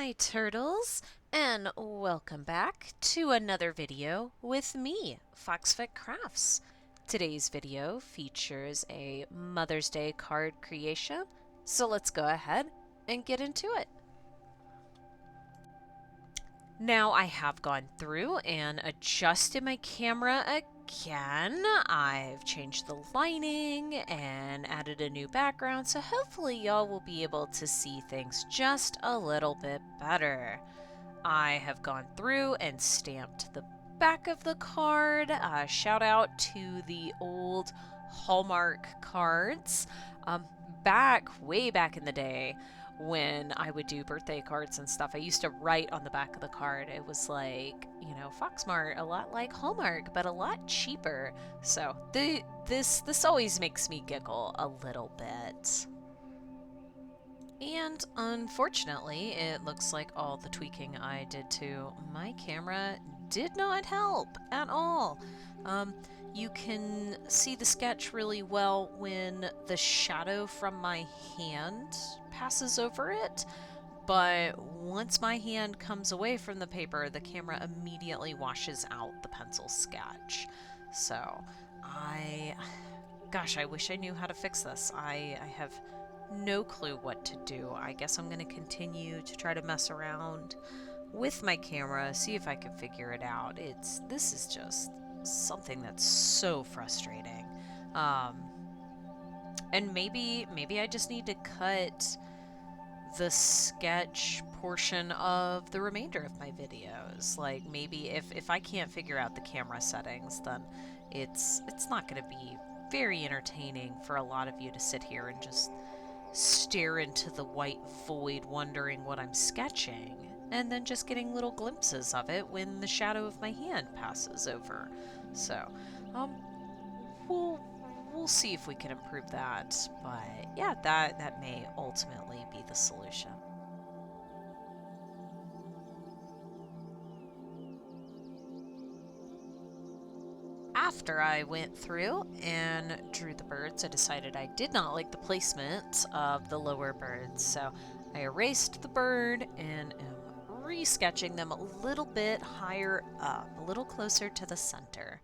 Hi turtles, and welcome back to another video with me, Foxfit Crafts. Today's video features a Mother's Day card creation, so let's go ahead and get into it. Now I have gone through and adjusted my camera again. I've changed the lighting and added a new background, so hopefully y'all will be able to see things just a little bit better. I have gone through and stamped the back of the card. Shout out to the old Hallmark cards. Way back in the day when I would do birthday cards and stuff, I used to write on the back of the card. It was like, Foxmart, a lot like Hallmark, but a lot cheaper. So this always makes me giggle a little bit. And unfortunately, it looks like all the tweaking I did to my camera did not help at all. You can see the sketch really well when the shadow from my hand passes over it, but once my hand comes away from the paper, the camera immediately washes out the pencil sketch. So, gosh, I wish I knew how to fix this. I have no clue what to do. I guess I'm going to continue to try to mess around with my camera, see if I can figure it out. This is just something that's so frustrating. Um, and maybe I just need to cut the sketch portion of the remainder of my videos. Like maybe if I can't figure out the camera settings, then it's not going to be very entertaining for a lot of you to sit here and just stare into the white void wondering what I'm sketching, and then just getting little glimpses of it when the shadow of my hand passes over. So, um, we'll we'll see if we can improve that. But yeah, that may ultimately be the solution. After I went through and drew the birds, I decided I did not like the placement of the lower birds, so I erased the bird and am resketching them a little bit higher up, a little closer to the center.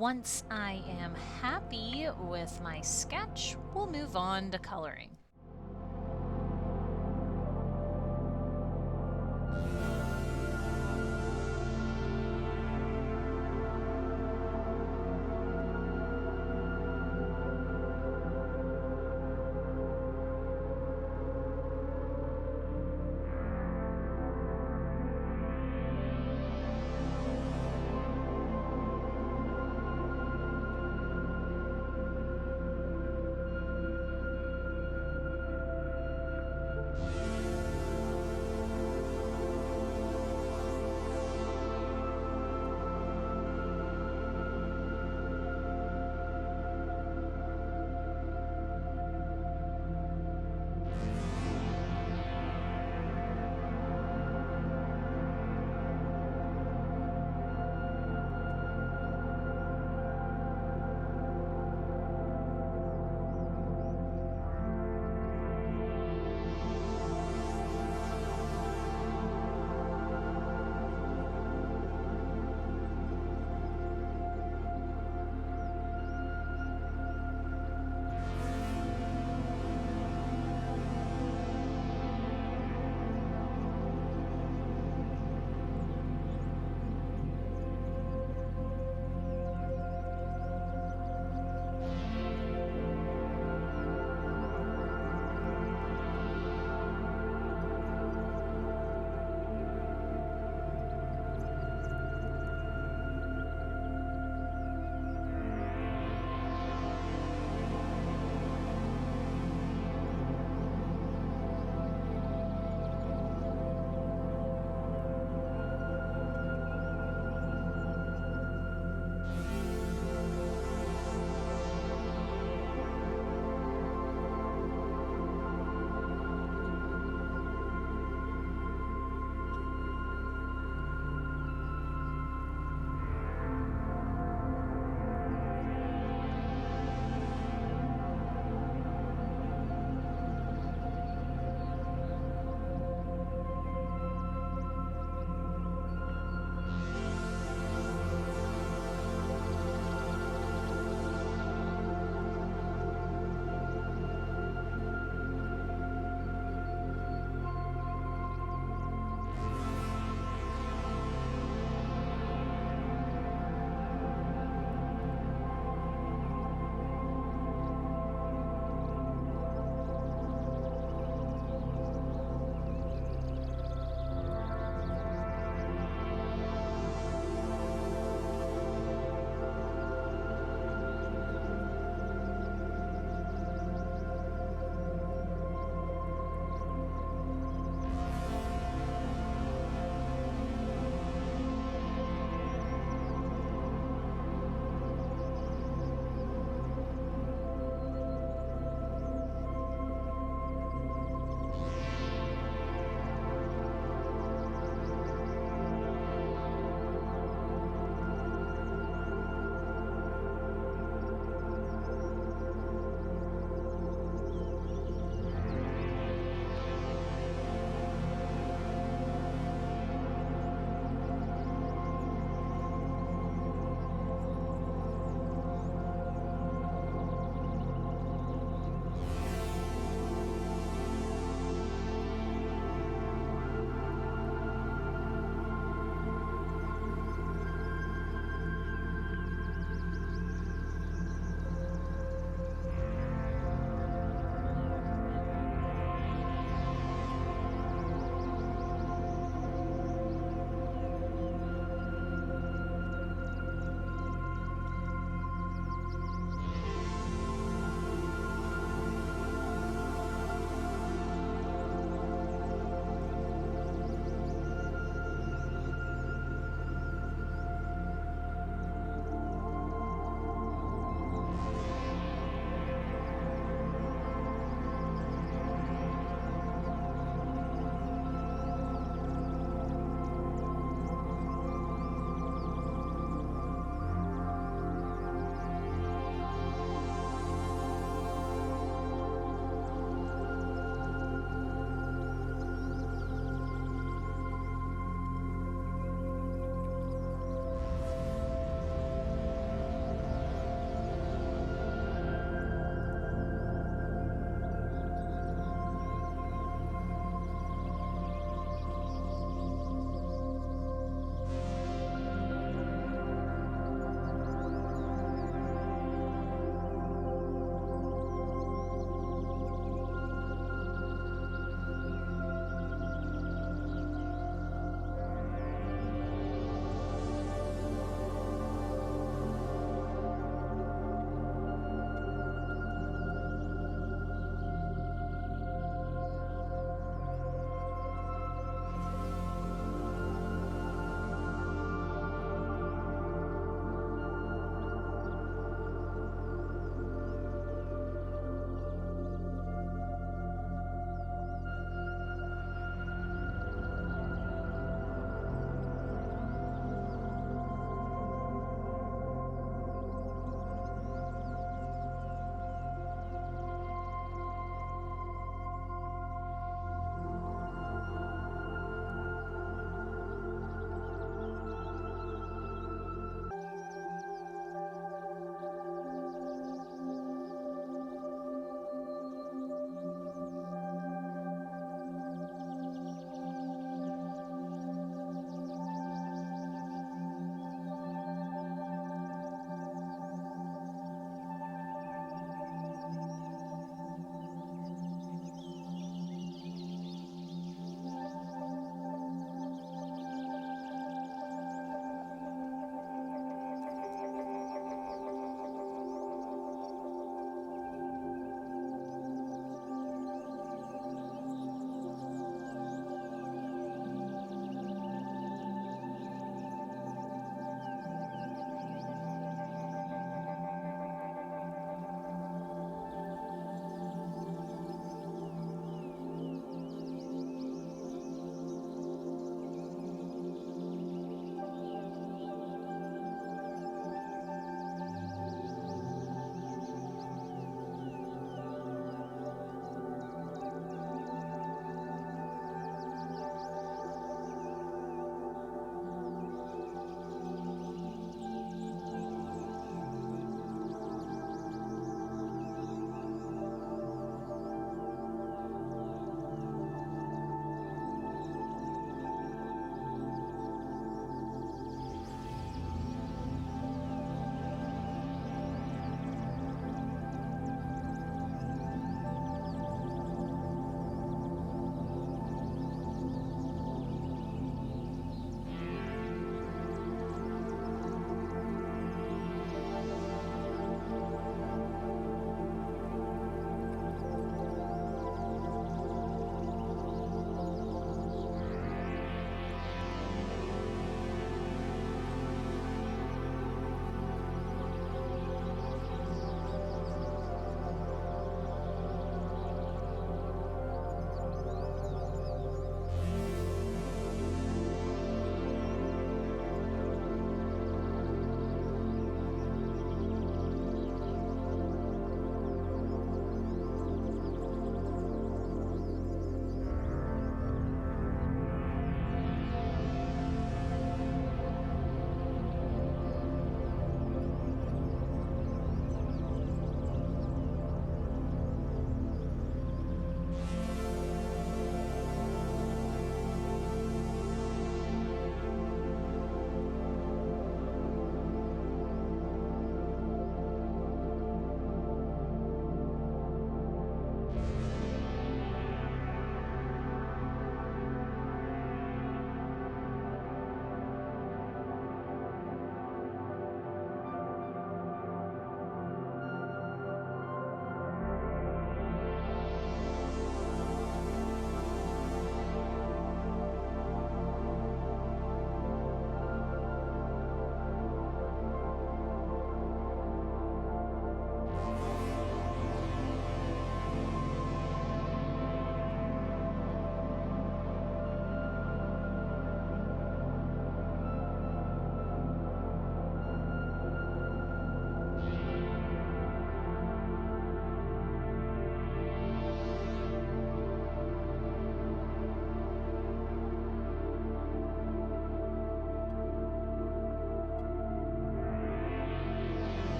Once I am happy with my sketch, we'll move on to coloring.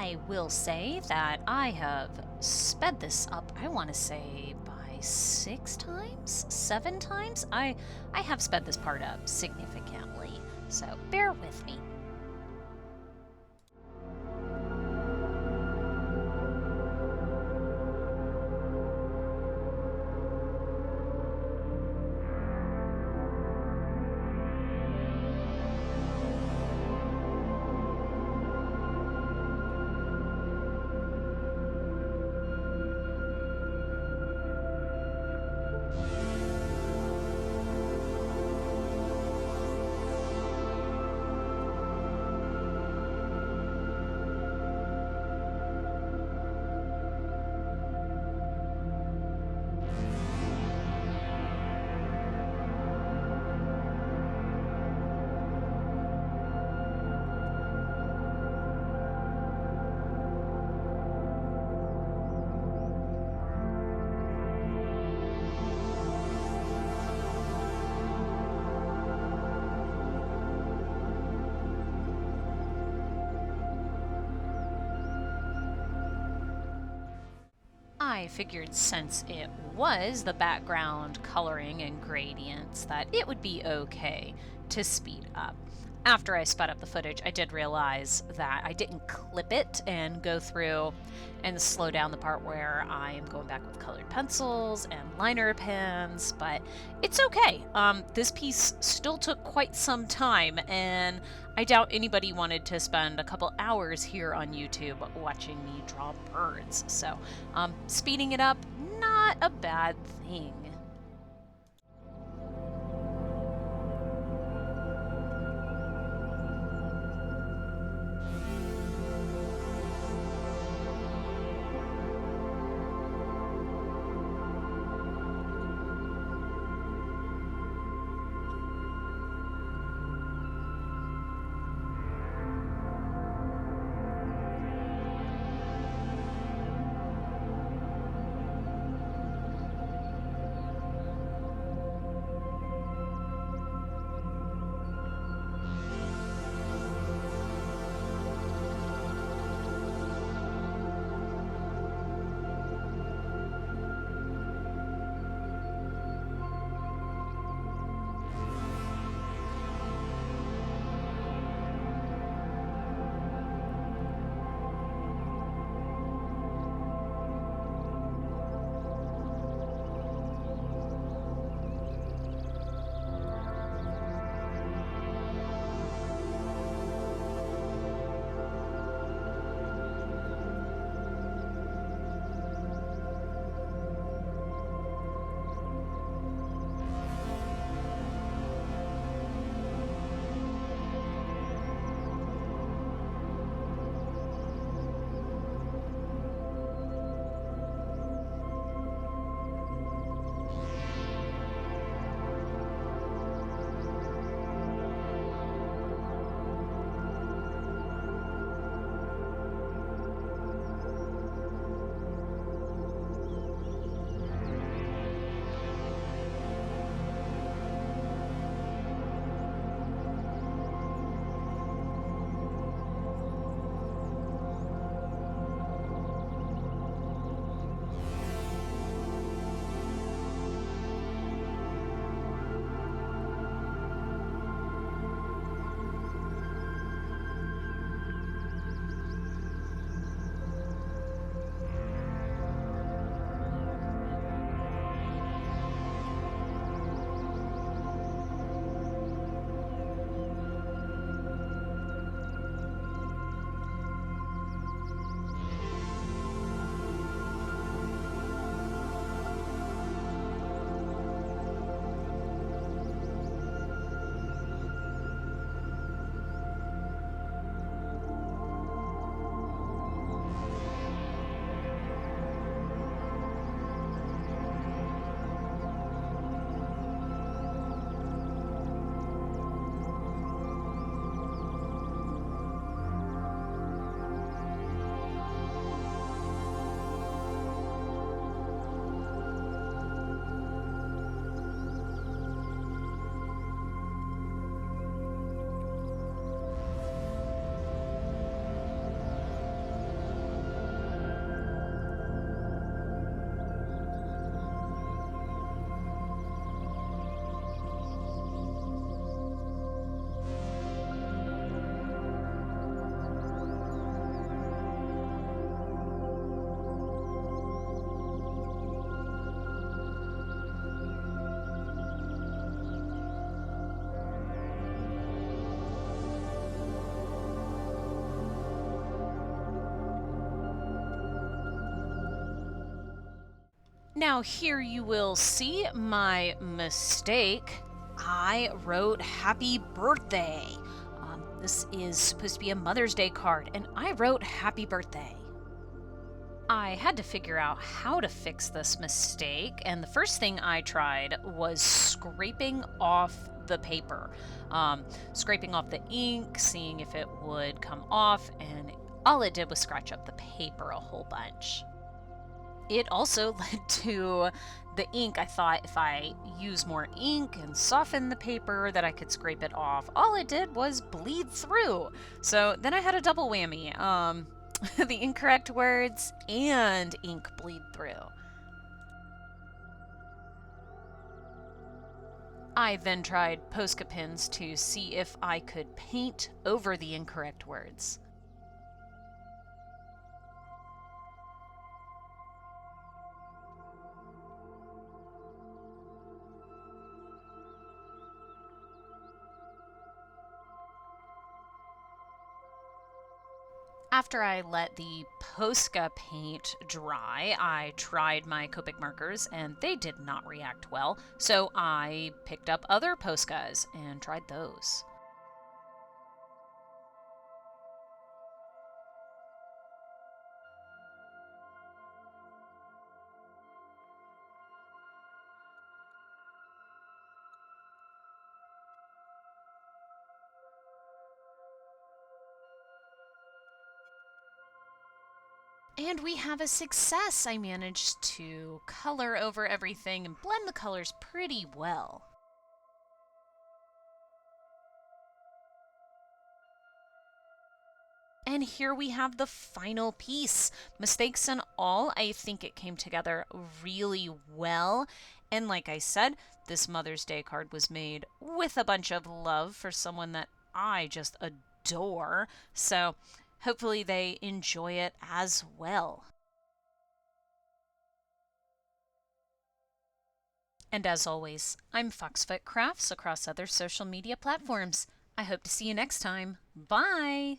I will say that I have sped this up, I want to say, by 6 times? 7 times? I have sped this part up significantly, so bear with me. I figured since it was the background coloring and gradients that it would be okay to speed up. After I sped up the footage, I did realize that I didn't clip it and go through and slow down the part where I'm going back with colored pencils and liner pens, but it's okay. This piece still took quite some time, and I doubt anybody wanted to spend a couple hours here on YouTube watching me draw birds. So, speeding it up, not a bad thing. Now here you will see my mistake. I wrote happy birthday. This is supposed to be a Mother's Day card, and I wrote happy birthday. I had to figure out how to fix this mistake, and the first thing I tried was scraping off the paper. Scraping off the ink, seeing if it would come off, and all it did was scratch up the paper a whole bunch. It also led to the ink. I thought if I use more ink and soften the paper that I could scrape it off. All it did was bleed through. So then I had a double whammy. The incorrect words and ink bleed through. I then tried Posca pens to see if I could paint over the incorrect words. After I let the Posca paint dry, I tried my Copic markers and they did not react well, so I picked up other Poscas and tried those. And we have a success! I managed to color over everything and blend the colors pretty well. And here we have the final piece. Mistakes and all, I think it came together really well. And like I said, this Mother's Day card was made with a bunch of love for someone that I just adore. So hopefully they enjoy it as well. And as always, I'm Foxfoot Crafts across other social media platforms. I hope to see you next time. Bye!